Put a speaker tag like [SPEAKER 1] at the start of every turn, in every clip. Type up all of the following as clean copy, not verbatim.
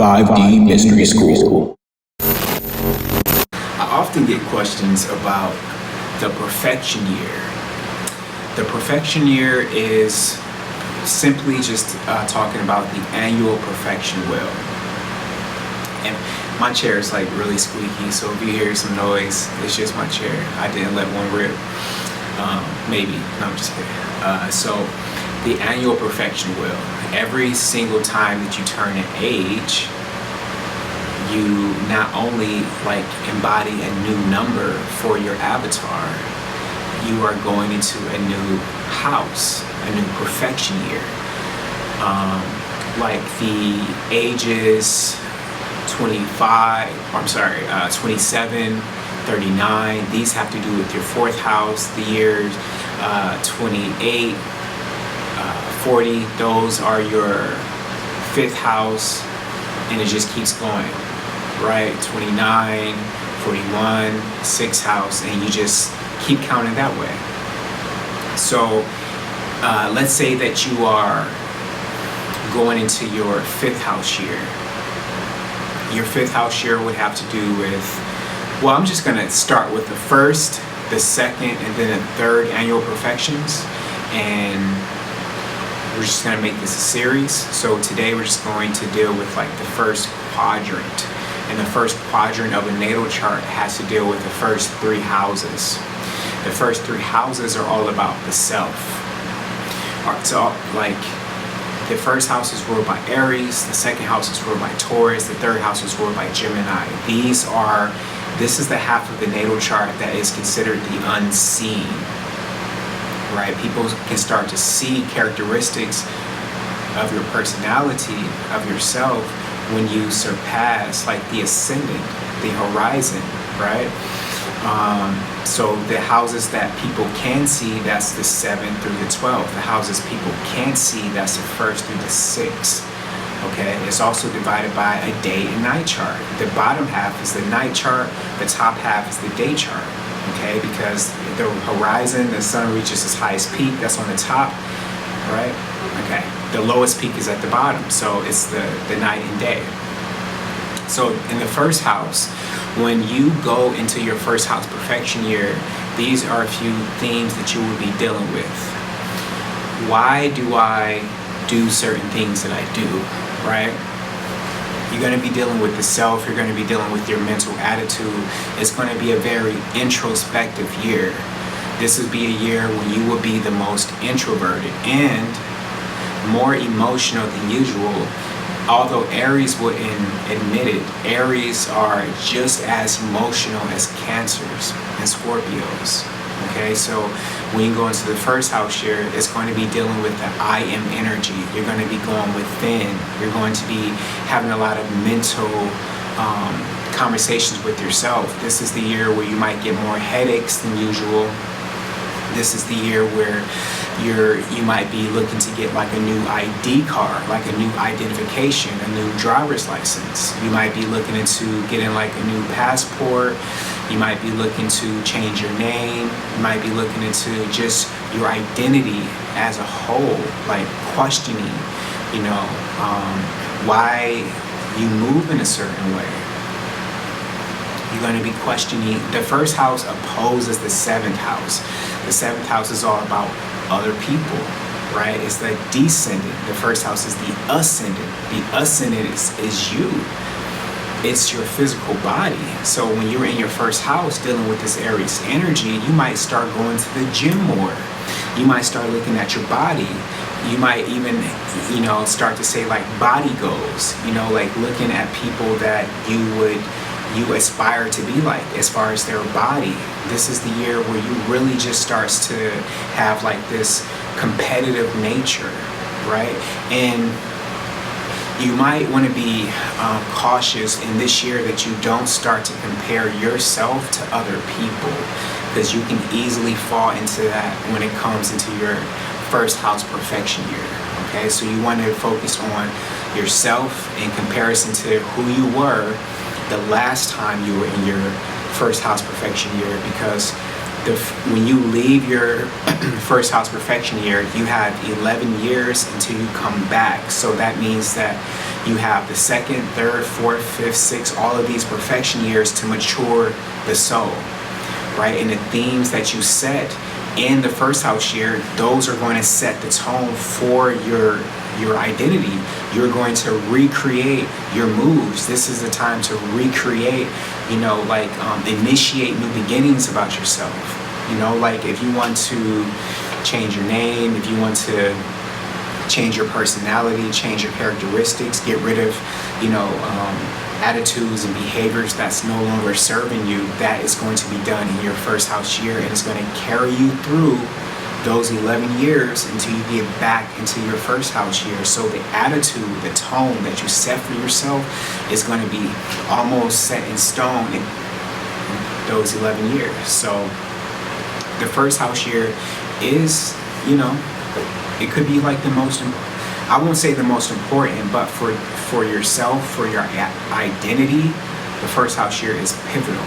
[SPEAKER 1] 5D Mystery School.
[SPEAKER 2] I often get questions about the Profection year. The Profection year is simply just talking about the annual Profection wheel. And my chair is like really squeaky, so if you hear some noise, it's just my chair. I didn't let one rip. Maybe. No, I'm just kidding. So the annual Profection wheel. Every single time that you turn an age, you not only like embody a new number for your avatar, you are going into a new house, a new Profection year. Like the ages 27, 39, these have to do with your fourth house. The years 28, 40, those are your fifth house, and it just keeps going, right? 29, 41, sixth house, and you just keep counting that way. So let's say that you are going into your fifth house year. Your fifth house year would have to do with, well, I'm just going to start with the first, the second, and then the third annual Profections, and we're just going to make this a series. So today we're just going to deal with like the first quadrant, and the first quadrant of a natal chart has to deal with the first three houses. The first three houses are all about the self. So like the first house is ruled by Aries, the second house is ruled by Taurus, the third house is ruled by Gemini. This is the half of the natal chart that is considered the unseen, right? People can start to see characteristics of your personality, of yourself, when you surpass like the ascendant, the horizon, right? So the houses that people can see, that's the 7th through the 12th. The houses people can't see, that's the 1st through the 6th. Okay, it's also divided by a day and night chart. The bottom half is the night chart, the top half is the day chart. Okay, because the horizon, the sun reaches its highest peak, that's on the top, right? Okay, the lowest peak is at the bottom, so it's the night and day. So in the first house, when you go into your first house Profection year, these are a few themes that you will be dealing with. Why do I do certain things that I do, right? You're going to be dealing with the self, you're going to be dealing with your mental attitude. It's going to be a very introspective year. This will be a year when you will be the most introverted and more emotional than usual. Although Aries wouldn't admit it, Aries are just as emotional as Cancers and Scorpios. Okay, so when you go into the first house year, it's going to be dealing with the I am energy. You're going to be going within. You're going to be having a lot of mental conversations with yourself. This is the year where you might get more headaches than usual. This is the year where you might be looking to get like a new ID card, like a new identification, a new driver's license. You might be looking into getting like a new passport. You might be looking to change your name. You might be looking into just your identity as a whole, like questioning, why you move in a certain way. You're going to be questioning. The first house opposes the 7th house. The 7th house is all about other people, right? It's the descendant. The first house is the ascendant. The ascendant is you. It's your physical body. So when you're in your first house dealing with this Aries energy, you might start going to the gym more. You might start looking at your body. You might even, start to say like body goals, like looking at people that you aspire to be like as far as their body. This is the year where you really just starts to have like this competitive nature, right? And you might want to be cautious in this year that you don't start to compare yourself to other people, because you can easily fall into that when it comes into your first house Profection year. Okay, so you want to focus on yourself in comparison to who you were the last time you were in your first house Profection year, because when you leave your first house Profection year, you have 11 years until you come back. So that means that You have the second, third, fourth, fifth, sixth, all of these perfection years to mature the soul, right? And the themes that you set in the first house year, those are going to set the tone for your identity. You're going to recreate your moves. This is the time to recreate, initiate new beginnings about yourself. Like if you want to change your name, if you want to change your personality, change your characteristics, get rid of, attitudes and behaviors that's no longer serving you, that is going to be done in your first house year, and it's going to carry you through those 11 years until you get back into your first house year. So the attitude, the tone that you set for yourself is going to be almost set in stone in those 11 years. So the first house year is, it could be like the most, I won't say the most important, but for yourself, for your identity, the first house year is pivotal.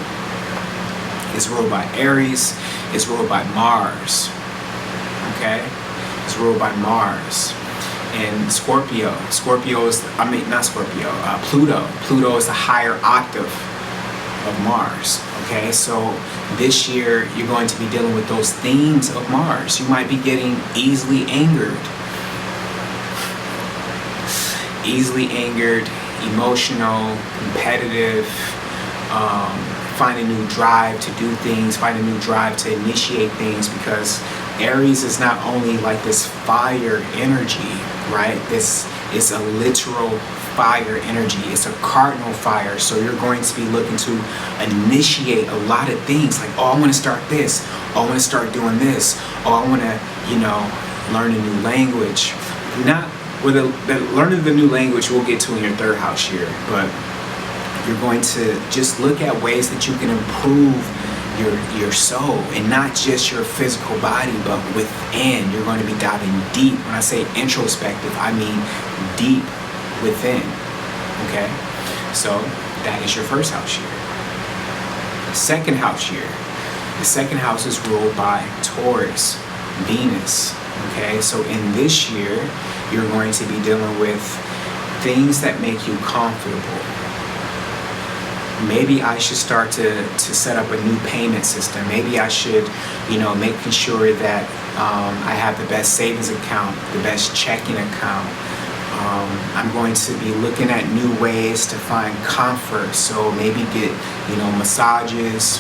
[SPEAKER 2] It's ruled by Aries, it's ruled by Mars, okay? It's ruled by Mars. And Pluto is the higher octave of Mars, okay? So this year, you're going to be dealing with those themes of Mars. You might be getting easily angered, emotional, competitive, find a new drive to do things, find a new drive to initiate things, because Aries is not only like this fire energy, right? This is a literal fire energy. It's a cardinal fire. So you're going to be looking to initiate a lot of things like, oh, I want to start this. Oh, I want to start doing this. Oh, I want to, learn a new language. Learning the new language we'll get to in your third house year, but you're going to just look at ways that you can improve your soul, and not just your physical body, but within. You're going to be diving deep. When I say introspective, I mean deep within, okay? So that is your first house year. Second house year. The second house is ruled by Taurus, Venus, okay? So in this year, you're going to be dealing with things that make you comfortable. Maybe I should start to set up a new payment system. Maybe I should, making sure that I have the best savings account, the best checking account. I'm going to be looking at new ways to find comfort. So maybe get, massages,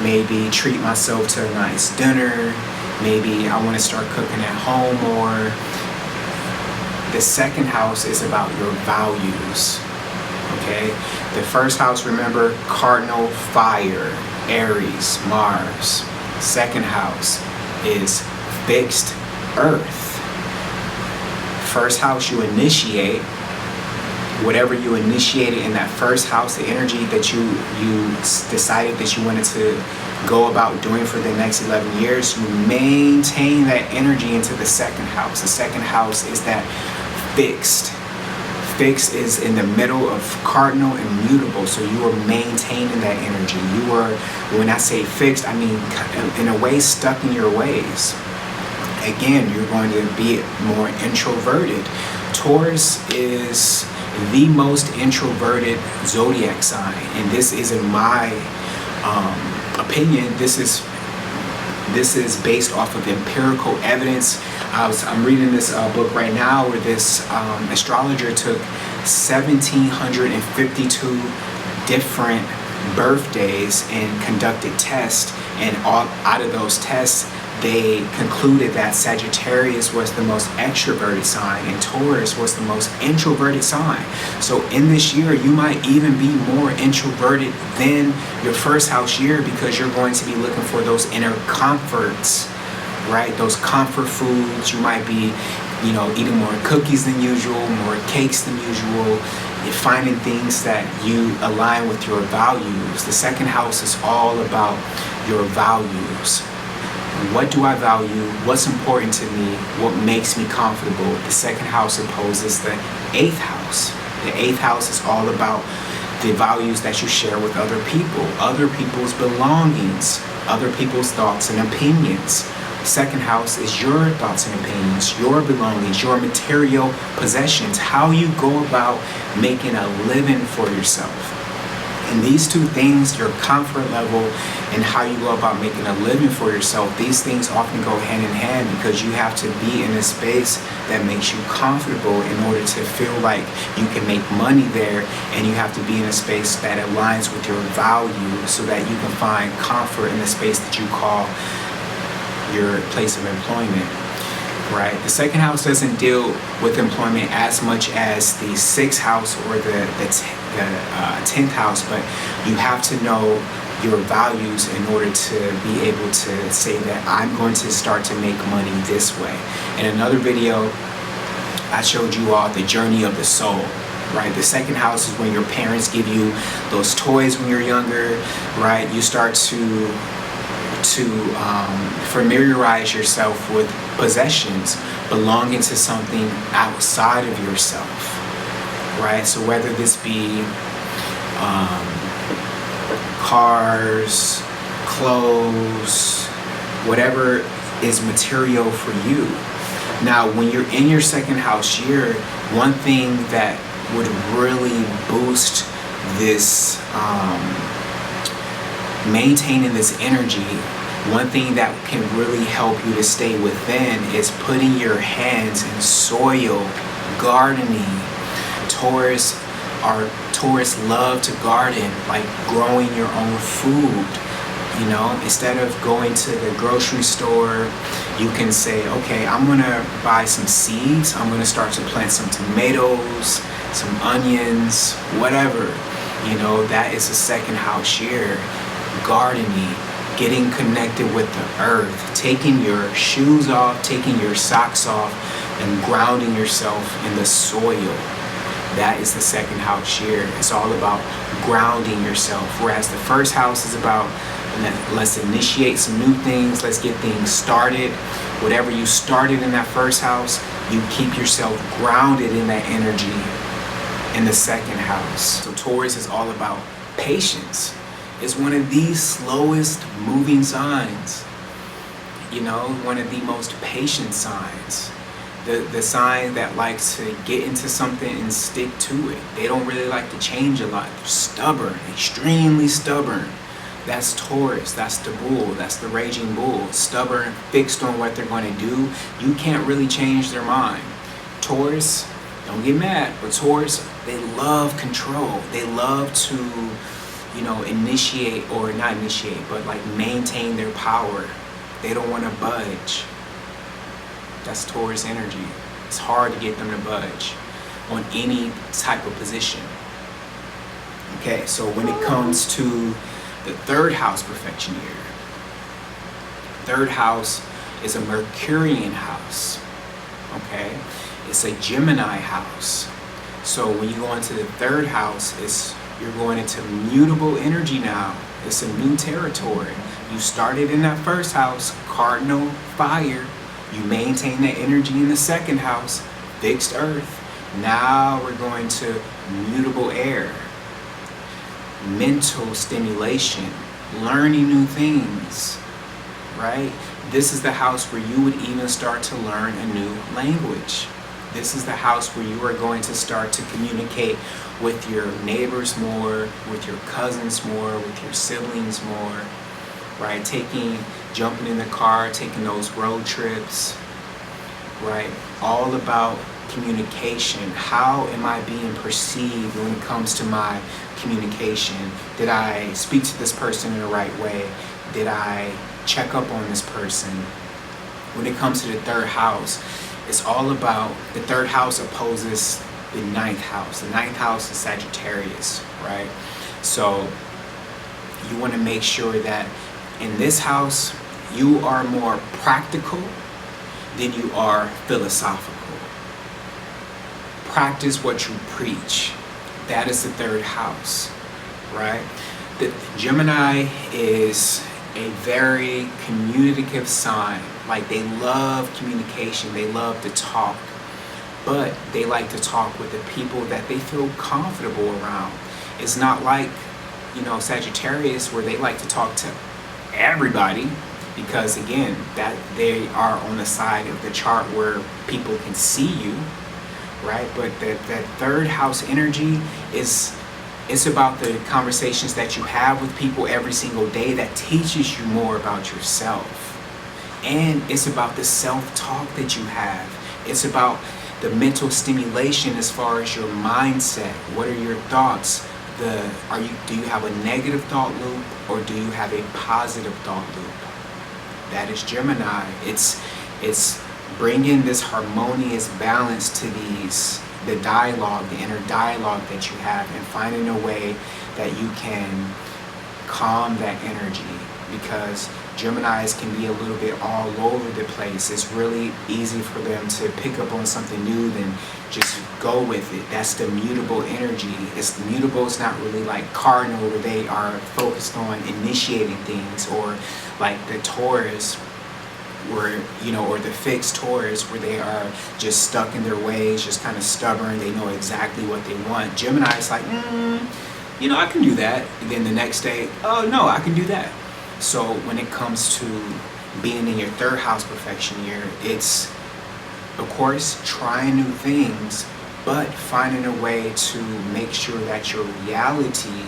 [SPEAKER 2] maybe treat myself to a nice dinner. Maybe I want to start cooking at home more. The second house is about your values, okay? The first house, remember, cardinal fire, Aries, Mars. Second house is fixed earth. First house, you initiate. Whatever you initiated in that first house, the energy that you decided that you wanted to go about doing for the next 11 years, you maintain that energy into the second house. The second house is that fixed. Fixed is in the middle of cardinal and mutable, so you are maintaining that energy. You are, when I say fixed, I mean in a way stuck in your ways. Again, you're going to be more introverted. Taurus is the most introverted zodiac sign, and this is, in my opinion, this is based off of empirical evidence. I'm reading this book right now where this astrologer took 1,752 different birthdays and conducted tests, and out of those tests they concluded that Sagittarius was the most extroverted sign and Taurus was the most introverted sign. So in this year, you might even be more introverted than your first house year, because you're going to be looking for those inner comforts, right? Those comfort foods. You might be, eating more cookies than usual, more cakes than usual. You're finding things that you align with your values. The second house is all about your values. What do I value? What's important to me? What makes me comfortable? The second house opposes the eighth house. The eighth house is all about the values that you share with other people, other people's belongings, other people's thoughts and opinions. Second house is your thoughts and opinions, your belongings, your material possessions, how you go about making a living for yourself. And these two things, your comfort level and how you go about making a living for yourself, these things often go hand in hand, because you have to be in a space that makes you comfortable in order to feel like you can make money there, and you have to be in a space that aligns with your value so that you can find comfort in the space that you call your place of employment. Right? The second house doesn't deal with employment as much as the sixth house or the 10th house, but you have to know your values in order to be able to say that I'm going to start to make money this way. In another video, I showed you all the journey of the soul. Right? The second house is when your parents give you those toys when you're younger, right? You start to familiarize yourself with possessions belonging to something outside of yourself, right? So whether this be cars, clothes, whatever is material for you. Now, when you're in your second house year, one thing that would really boost this maintaining this energy, one thing that can really help you to stay within is putting your hands in soil, gardening. Taurus love to garden, like growing your own food. You know, instead of going to the grocery store, you can say, okay, I'm gonna buy some seeds. I'm gonna start to plant some tomatoes, some onions, whatever. You know, that is a second house year. Gardening, getting connected with the earth, taking your shoes off, taking your socks off, and grounding yourself in the soil. That is the second house year. It's all about grounding yourself. Whereas the first house is about, let's initiate some new things, let's get things started. Whatever you started in that first house, you keep yourself grounded in that energy in the second house. So Taurus is all about patience. It's one of the slowest moving signs, you know, one of the most patient signs. The sign that likes to get into something and stick to it. They don't really like to change a lot. They're stubborn, extremely stubborn. That's Taurus, that's the bull, that's the raging bull. Stubborn, fixed on what they're going to do. You can't really change their mind. Taurus, don't get mad, but Taurus, they love control. They love to, you know, initiate, or not initiate, but like maintain their power. They don't want to budge. That's Taurus energy. It's hard to get them to budge on any type of position. Okay, so when it comes to the third house profection year, third house is a Mercurian house. Okay, it's a Gemini house. So when you go into the third house, you're going into mutable energy now. It's a new territory. You started in that first house, cardinal fire. You maintain that energy in the second house, fixed earth. Now we're going to mutable air. Mental stimulation, learning new things, right? This is the house where you would even start to learn a new language. This is the house where you are going to start to communicate with your neighbors more, with your cousins more, with your siblings more, right? Jumping in the car, taking those road trips, right? All about communication. How am I being perceived when it comes to my communication? Did I speak to this person in the right way? Did I check up on this person? When it comes to the third house, it's all about, the third house opposes the ninth house. The ninth house is Sagittarius, right? So you want to make sure that in this house, you are more practical than you are philosophical. Practice what you preach. That is the third house, right? The Gemini is a very communicative sign. Like, they love communication, they love to talk, but they like to talk with the people that they feel comfortable around. It's not like, Sagittarius, where they like to talk to everybody. because again, that they are on the side of the chart where people can see you, right? But that third house energy is, it's about the conversations that you have with people every single day that teaches you more about yourself. And it's about the self-talk that you have. It's about the mental stimulation as far as your mindset. What are your thoughts? Do you have a negative thought loop, or do you have a positive thought loop? That is Gemini. It's bringing this harmonious balance to the dialogue, the inner dialogue that you have, and finding a way that you can calm that energy, because Geminis can be a little bit all over the place. It's really easy for them to pick up on something new, then just go with it. That's the mutable energy. It's mutable. It's not really like cardinal, where they are focused on initiating things, or like the Taurus, where, you know, or the fixed Taurus, where they are just stuck in their ways, just kind of stubborn. They know exactly what they want. Gemini is like, you know, I can do that. And then the next day, oh no, I can do that. So when it comes to being in your third house profection year, it's, of course, trying new things, but finding a way to make sure that your reality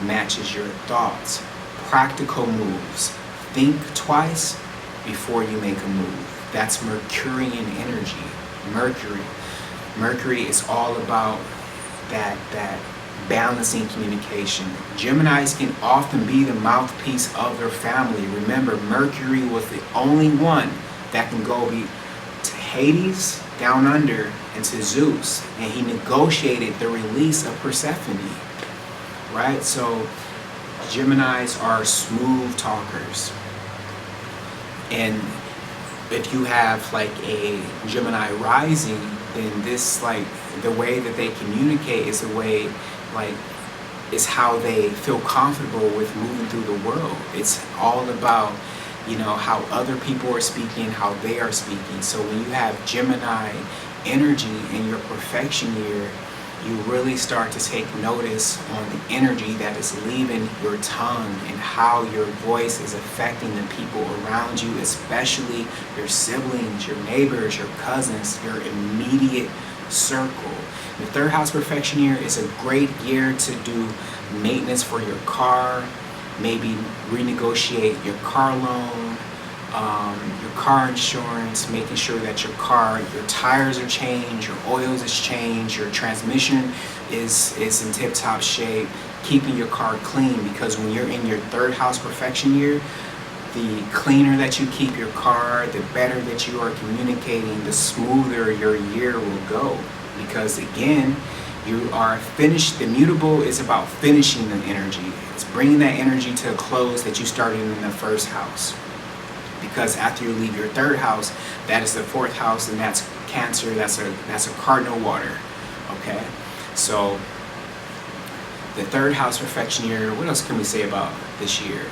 [SPEAKER 2] matches your thoughts. Practical moves. Think twice before you make a move. That's Mercurian energy. Mercury is all about that balancing communication. Geminis can often be the mouthpiece of their family. Remember, Mercury was the only one that can go to Hades, down under, and to Zeus, and he negotiated the release of Persephone, right? So Geminis are smooth talkers, and if you have like a Gemini rising, then this, like, the way that they communicate is a way, like, it's how they feel comfortable with moving through the world. It's all about, you know, how other people are speaking, how they are speaking. So when you have Gemini energy in your profection year, you really start to take notice on the energy that is leaving your tongue and how your voice is affecting the people around you, especially your siblings, your neighbors, your cousins, your immediate circle. The third house perfection year is a great year to do maintenance for your car, maybe renegotiate your car loan, your car insurance, making sure that your tires are changed, your oils is changed, your transmission is in tip-top shape, keeping your car clean, because when you're in your third house perfection year, the cleaner that you keep your car, the better that you are communicating, the smoother your year will go. Because again, you are finished. The mutable is about finishing the energy. It's bringing that energy to a close that you started in the first house. Because after you leave your third house, that is the fourth house, and that's Cancer. That's a cardinal water. Okay, so the third house perfection year. What else can we say about this year?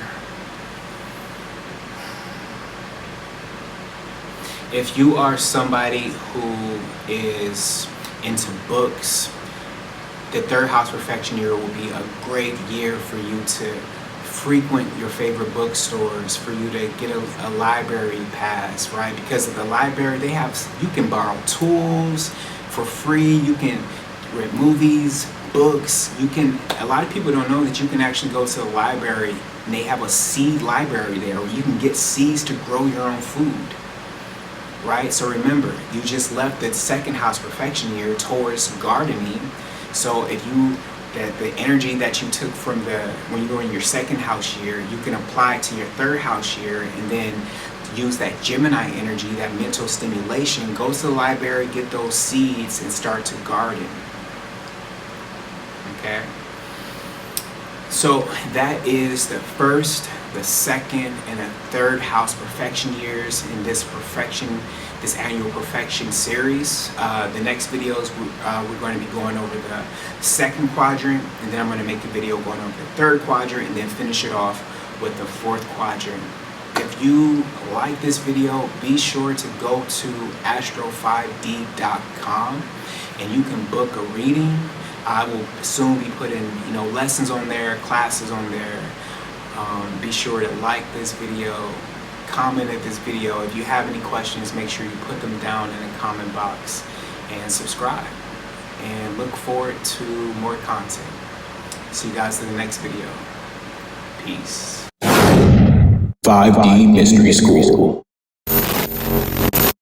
[SPEAKER 2] If you are somebody who is into books, the third house perfection year will be a great year for you to frequent your favorite bookstores, for you to get a library pass, right? Because at the library, you can borrow tools for free, you can rent movies, books, a lot of people don't know that you can actually go to the library and they have a seed library there where you can get seeds to grow your own food. Right? So remember, you just left the second house perfection year towards gardening. So if the energy that you took from when you were in your second house year, you can apply it to your third house year, and then use that Gemini energy, that mental stimulation, go to the library, get those seeds, and start to garden. Okay? So that is the first, the second, and the third house perfection years in this annual perfection series. The next videos, we're going to be going over the second quadrant, and then I'm going to make a video going over the third quadrant, and then finish it off with the fourth quadrant. If you like this video, be sure to go to astro5d.com and you can book a reading. I will soon be putting, lessons on there, classes on there. Be sure to like this video, commented this video. If you have any questions, make sure you put them down in the comment box and subscribe. And look forward to more content. See you guys in the next video. Peace.
[SPEAKER 1] 5D Mystery School.